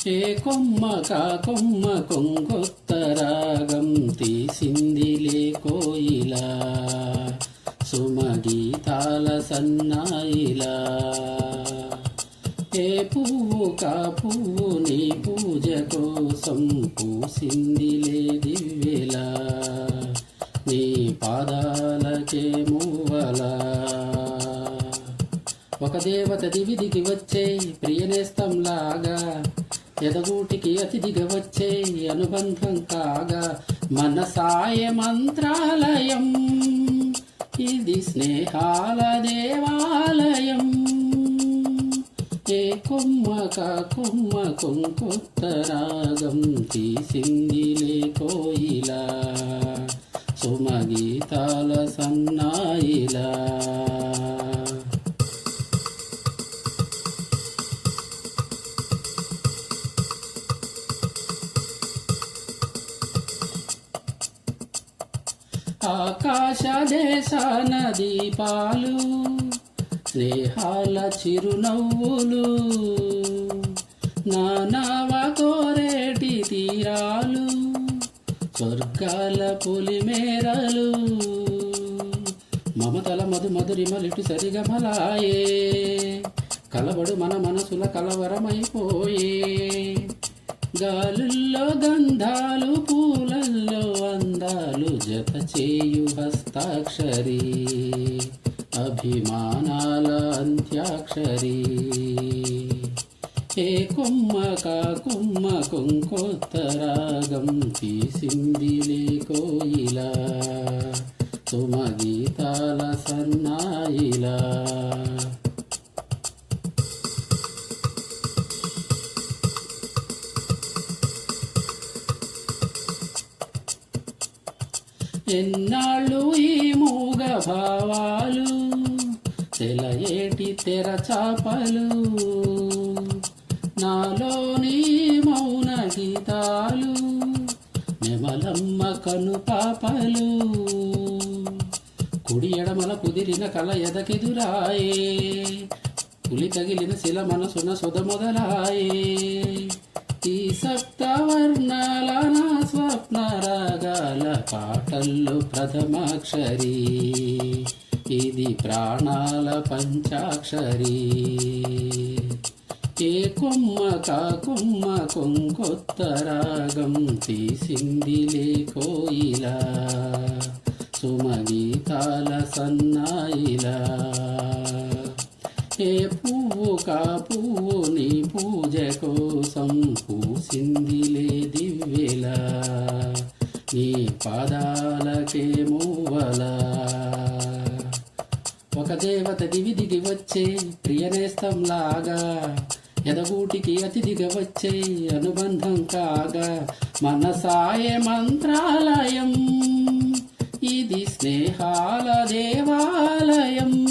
ఏ కొమ్మ కా కొమ్మ కొంగొత్త రాగం తీసిందిలే కోయిలా సుమగీతాల సన్నాయిలా. ఏ పువ్వు కా పువ్వు నీ పూజ కోసం పూసిందిలే దివ్యలా నీ పాదాలకే మూవలా. ఒక దేవత దివి దిగి వచ్చే ప్రియనేస్తంలాగా ఎదగూటికి అతిథిగా వచ్చే అనుబంధం కాగా మనసాయ మంత్రాలయం ఇది స్నేహాల దేవాలయం. ఏ కొమ్మ కా కొమ్మ కొంకొత్త రాగం తీసిందిలే కోయిలా సుమగీతాల సన్నాయిలా. ఆకాశ దేశాన దీపాలు స్నేహాల చిరునవ్వులు నానావ కోరేటి తీరాలు స్వర్గాల పొలిమేరలు మమతల మధు మధురిమలిటు సరిగమలాయే కలబడు మన మనసుల కలవరమైపోయే. గాలుల్లో గంధాలు పూలల్లో అందాలు జత చేయు హస్తాక్షరి అభిమానాల అంత్యాక్షరి. ఏ కొమ్మ కా కొమ్మ కొంకొత్త రాగం తీసిందిలే కోయిలా సుమగీతాల సన్నాయిలా. ఎన్నాళ్ళు ఈ మూగ భావాలు తెలయేటి తెరచాపలు నాలోని మౌన గీతాలు నెమలమ్మ కను పాపలు కుడి ఎడమల కుదిరిన కల ఎదకెదురాయే పులి తగిలిన శిల మనసున సుధ మొదలాయే. ఈ సప్తవర్ణాల నా స్వప్న రాగాల పాటల్లో ప్రథమాక్షరి ఇది ప్రాణాల పంచాక్షరి. ఏ కొమ్మ కా కొమ్మ కొంకొత్త రాగం తీసిందిలే కోయిలా సుమగీతాల సన్నాయిలా. ఏ పువ్వు కా పువ్వు నీ పూజ కోసం పూసిందిలే దివ్యలా నీ పాదాలకే మూవలా. ఒక దేవత దివి దిగి వచ్చే ప్రియనేస్తంలాగా ఎదగూటికి అతిథిగా వచ్చే అనుబంధం కాగా మనసాయ మంత్రాలయం ఇది స్నేహాల దేవాలయం.